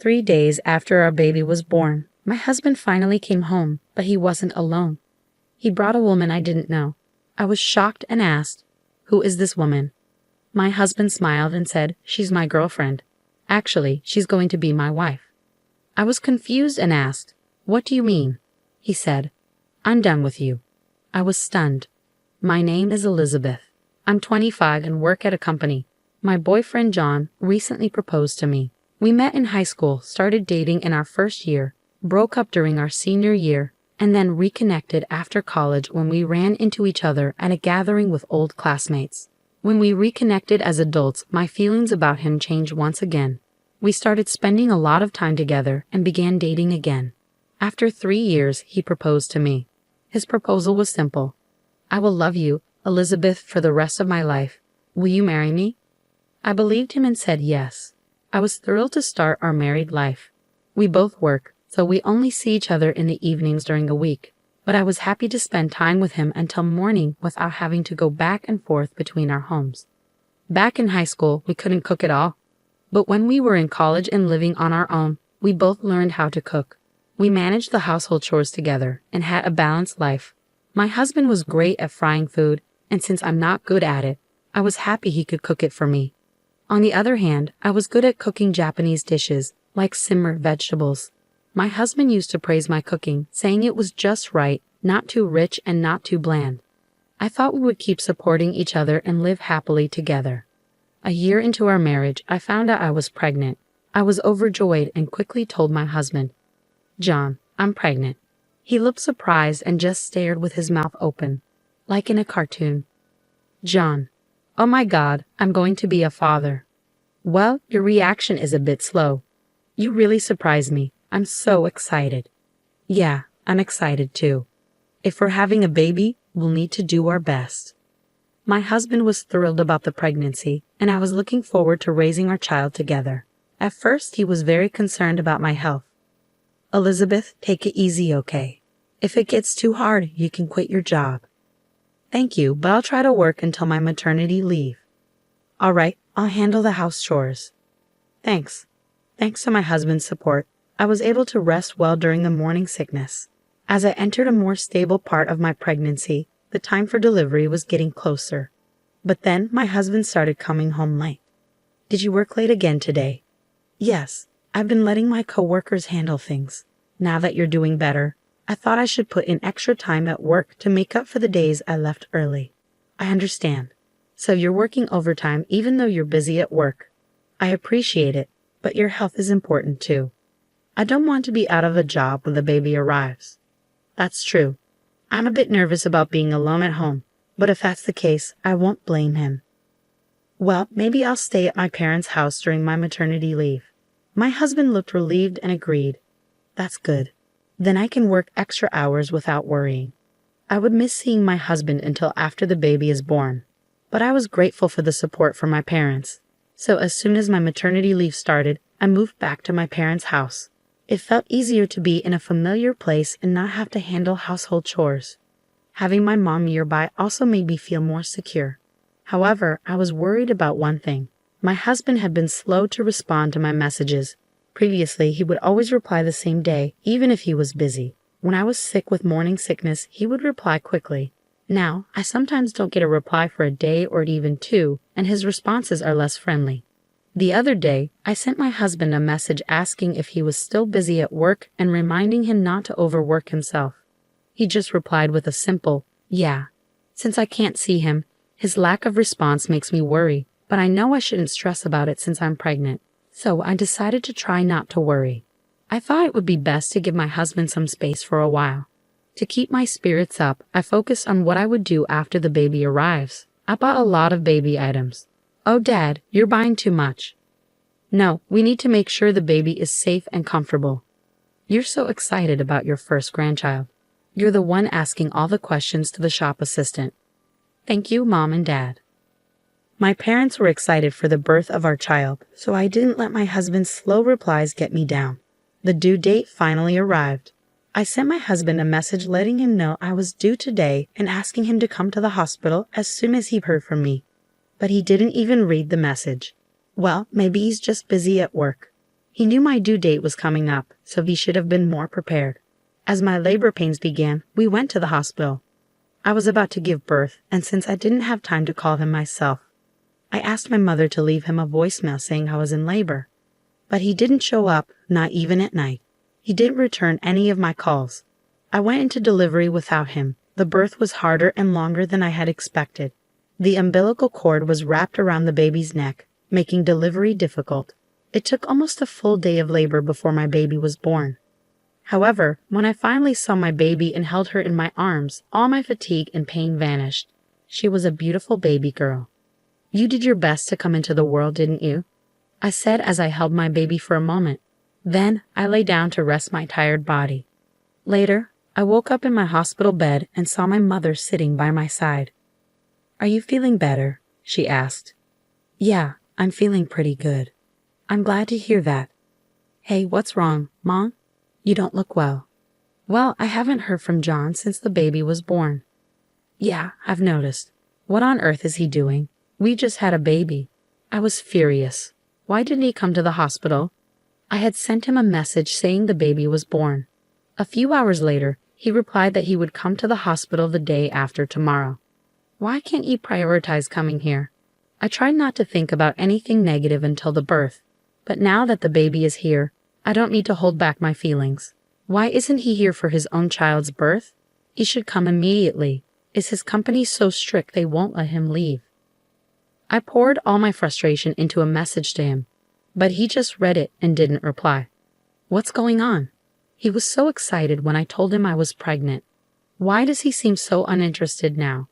3 days after our baby was born, my husband finally came home, but he wasn't alone. He brought a woman I didn't know. I was shocked and asked, "Who is this woman?" My husband smiled and said, "She's my girlfriend. Actually, she's going to be my wife." I was confused and asked, "What do you mean?" He said, "I'm done with you." I was stunned. My name is Elizabeth. I'm 25 and work at a company. My boyfriend John recently proposed to me. We met in high school, started dating in our first year, broke up during our senior year, and then reconnected after college when we ran into each other at a gathering with old classmates. When we reconnected as adults, my feelings about him changed once again. We started spending a lot of time together and began dating again. After 3 years, he proposed to me. His proposal was simple. "I will love you, Elizabeth, for the rest of my life. Will you marry me?" I believed him and said yes. I was thrilled to start our married life. We both work, so we only see each other in the evenings during the week, but I was happy to spend time with him until morning without having to go back and forth between our homes. Back in high school, we couldn't cook at all. But when we were in college and living on our own, we both learned how to cook. We managed the household chores together and had a balanced life. My husband was great at frying food, and since I'm not good at it, I was happy he could cook it for me. On the other hand, I was good at cooking Japanese dishes, like simmered vegetables. My husband used to praise my cooking, saying it was just right, not too rich and not too bland. I thought we would keep supporting each other and live happily together. A year into our marriage, I found out I was pregnant. I was overjoyed and quickly told my husband, "John, I'm pregnant." He looked surprised and just stared with his mouth open, like in a cartoon. "John, oh my God, I'm going to be a father." "Well, your reaction is a bit slow. You really surprised me. I'm so excited." "Yeah, I'm excited too. If we're having a baby, we'll need to do our best." My husband was thrilled about the pregnancy, and I was looking forward to raising our child together. At first, he was very concerned about my health. "Elizabeth, take it easy, okay? If it gets too hard, you can quit your job." "Thank you, but I'll try to work until my maternity leave." "All right, I'll handle the house chores." "Thanks." Thanks to my husband's support, I was able to rest well during the morning sickness. As I entered a more stable part of my pregnancy, the time for delivery was getting closer. But then my husband started coming home late. "Did you work late again today?" "Yes, I've been letting my coworkers handle things. Now that you're doing better, I thought I should put in extra time at work to make up for the days I left early." "I understand. So you're working overtime even though you're busy at work. I appreciate it, but your health is important too. I don't want to be out of a job when the baby arrives." "That's true. I'm a bit nervous about being alone at home, but if that's the case, I won't blame him." "Well, maybe I'll stay at my parents' house during my maternity leave." My husband looked relieved and agreed. "That's good. Then I can work extra hours without worrying." I would miss seeing my husband until after the baby is born, but I was grateful for the support from my parents. So as soon as my maternity leave started, I moved back to my parents' house. It felt easier to be in a familiar place and not have to handle household chores. Having my mom nearby also made me feel more secure. However, I was worried about one thing. My husband had been slow to respond to my messages. Previously, he would always reply the same day, even if he was busy. When I was sick with morning sickness, he would reply quickly. Now, I sometimes don't get a reply for a day or even 2, and his responses are less friendly. The other day, I sent my husband a message asking if he was still busy at work and reminding him not to overwork himself. He just replied with a simple, "Yeah." Since I can't see him, his lack of response makes me worry, but I know I shouldn't stress about it since I'm pregnant. So I decided to try not to worry. I thought it would be best to give my husband some space for a while. To keep my spirits up, I focused on what I would do after the baby arrives. I bought a lot of baby items. "Oh, Dad, you're buying too much." "No, we need to make sure the baby is safe and comfortable." "You're so excited about your first grandchild. You're the one asking all the questions to the shop assistant." "Thank you, Mom and Dad." My parents were excited for the birth of our child, so I didn't let my husband's slow replies get me down. The due date finally arrived. I sent my husband a message letting him know I was due today and asking him to come to the hospital as soon as he heard from me. But he didn't even read the message. Well, maybe he's just busy at work. He knew my due date was coming up, so he should have been more prepared. As my labor pains began, we went to the hospital. I was about to give birth, and since I didn't have time to call him myself, I asked my mother to leave him a voicemail saying I was in labor. But he didn't show up, not even at night. He didn't return any of my calls. I went into delivery without him. The birth was harder and longer than I had expected. The umbilical cord was wrapped around the baby's neck, making delivery difficult. It took almost a full day of labor before my baby was born. However, when I finally saw my baby and held her in my arms, all my fatigue and pain vanished. She was a beautiful baby girl. "You did your best to come into the world, didn't you?" I said as I held my baby for a moment. Then I lay down to rest my tired body. Later, I woke up in my hospital bed and saw my mother sitting by my side. "Are you feeling better?" she asked. "Yeah, I'm feeling pretty good." "I'm glad to hear that." "Hey, what's wrong, Mom? You don't look well." "Well, I haven't heard from John since the baby was born." "Yeah, I've noticed. What on earth is he doing? We just had a baby." I was furious. Why didn't he come to the hospital? I had sent him a message saying the baby was born. A few hours later, he replied that he would come to the hospital the day after tomorrow. Why can't you prioritize coming here? I tried not to think about anything negative until the birth, but now that the baby is here, I don't need to hold back my feelings. Why isn't he here for his own child's birth? He should come immediately. Is his company so strict they won't let him leave? I poured all my frustration into a message to him, but he just read it and didn't reply. What's going on? He was so excited when I told him I was pregnant. Why does he seem so uninterested now?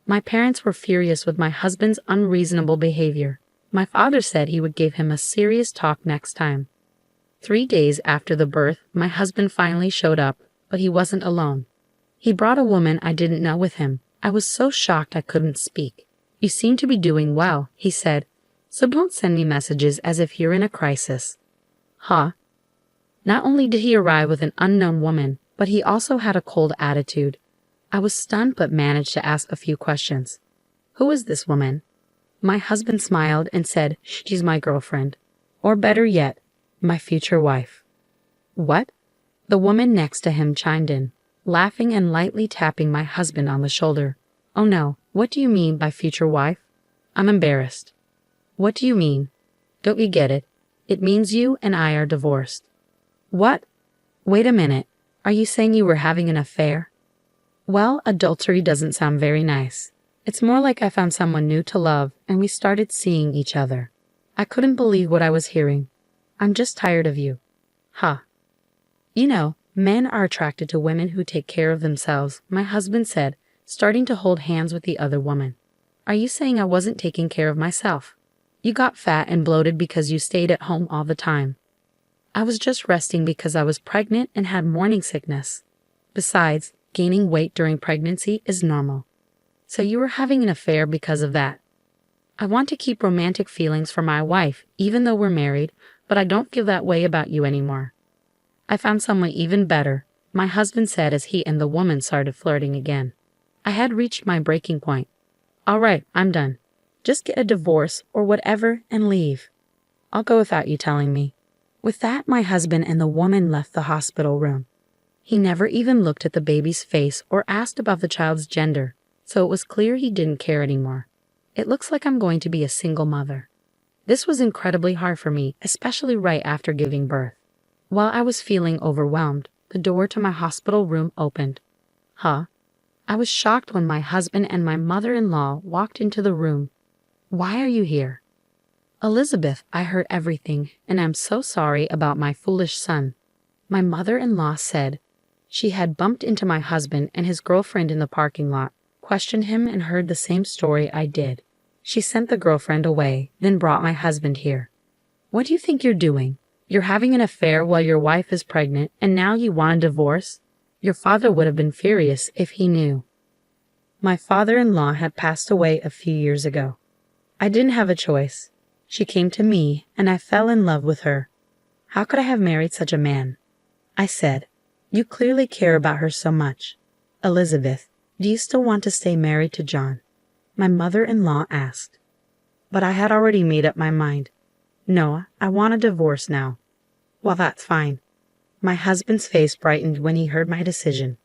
My parents were furious with my husband's unreasonable behavior. My father said he would give him a serious talk next time. 3 days after the birth, my husband finally showed up, but he wasn't alone. He brought a woman I didn't know with him. I was so shocked I couldn't speak. "You seem to be doing well," he said, "so don't send me messages as if you're in a crisis." Huh? Not only did he arrive with an unknown woman, but he also had a cold attitude. I was stunned but managed to ask a few questions. "Who is this woman?" My husband smiled and said, "She's my girlfriend. Or better yet, my future wife." "What?" The woman next to him chimed in, laughing and lightly tapping my husband on the shoulder. "Oh no, what do you mean by future wife?" I'm embarrassed. "What do you mean? Don't you get it? It means you and I are divorced." "What? Wait a minute. Are you saying you were having an affair?" Well, adultery doesn't sound very nice. It's more like I found someone new to love and we started seeing each other. I couldn't believe what I was hearing. "I'm just tired of you." Huh. You know, men are attracted to women who take care of themselves, my husband said, starting to hold hands with the other woman. "Are you saying I wasn't taking care of myself? You got fat and bloated because you stayed at home all the time." I was just resting because I was pregnant and had morning sickness. Besides, gaining weight during pregnancy is normal. "So you were having an affair because of that?" "I want to keep romantic feelings for my wife, even though we're married, but I don't feel that way about you anymore." "I found someone even better," my husband said as he and the woman started flirting again. I had reached my breaking point. "All right, I'm done. Just get a divorce or whatever and leave. I'll go without you telling me." With that, my husband and the woman left the hospital room. He never even looked at the baby's face or asked about the child's gender, so it was clear he didn't care anymore. It looks like I'm going to be a single mother. This was incredibly hard for me, especially right after giving birth. While I was feeling overwhelmed, the door to my hospital room opened. Huh? I was shocked when my husband and my mother-in-law walked into the room. "Why are you here?" "Elizabeth, I heard everything, and I'm so sorry about my foolish son," my mother-in-law said. She had bumped into my husband and his girlfriend in the parking lot, questioned him, and heard the same story I did. She sent the girlfriend away, then brought my husband here. "What do you think you're doing? You're having an affair while your wife is pregnant, and now you want a divorce? Your father would have been furious if he knew." My father-in-law had passed away a few years ago. I didn't have a choice. She came to me, and I fell in love with her. How could I have married such a man? I said, "You clearly care about her so much. Elizabeth, do you still want to stay married to John?" My mother-in-law asked. But I had already made up my mind. "No, I want a divorce now." Well, that's fine. My husband's face brightened when he heard my decision.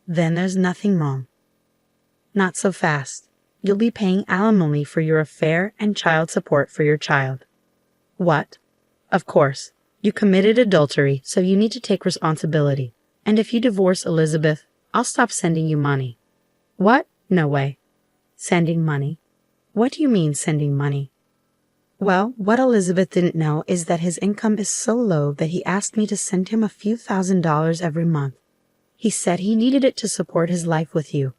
Then there's nothing wrong. Not so fast. You'll be paying alimony for your affair and child support for your child. What? Of course. You committed adultery, so you need to take responsibility. And if you divorce Elizabeth, I'll stop sending you money. What? No way. Sending money? What do you mean sending money? Well, what Elizabeth didn't know is that his income is so low that he asked me to send him a few $1,000s every month. He said he needed it to support his life with you.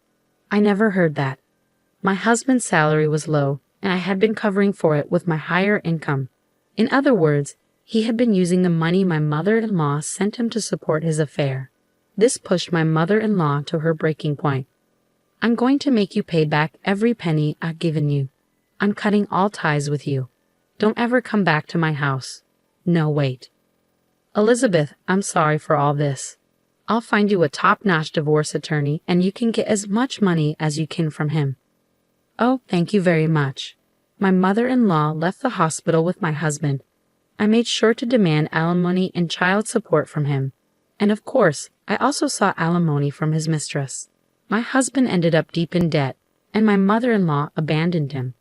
I never heard that. My husband's salary was low, and I had been covering for it with my higher income. In other words, he had been using the money my mother-in-law sent him to support his affair. This pushed my mother-in-law to her breaking point. I'm going to make you pay back every penny I've given you. I'm cutting all ties with you. Don't ever come back to my house. No, wait. Elizabeth, I'm sorry for all this. I'll find you a top-notch divorce attorney and you can get as much money as you can from him. Oh, thank you very much. My mother-in-law left the hospital with my husband. I made sure to demand alimony and child support from him. And of course, I also sought alimony from his mistress. My husband ended up deep in debt, and my mother-in-law abandoned him.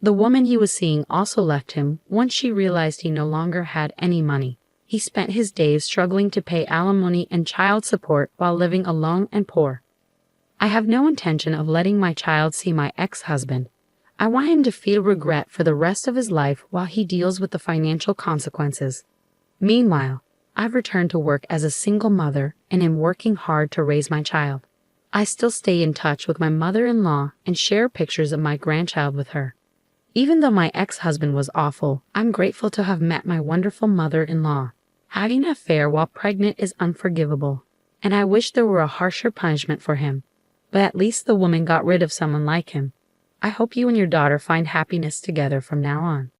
The woman he was seeing also left him once she realized he no longer had any money. He spent his days struggling to pay alimony and child support while living alone and poor. I have no intention of letting my child see my ex-husband. I want him to feel regret for the rest of his life while he deals with the financial consequences. Meanwhile, I've returned to work as a single mother and am working hard to raise my child. I still stay in touch with my mother-in-law and share pictures of my grandchild with her. Even though my ex-husband was awful, I'm grateful to have met my wonderful mother-in-law. Having an affair while pregnant is unforgivable, and I wish there were a harsher punishment for him. But at least the woman got rid of someone like him. I hope you and your daughter find happiness together from now on.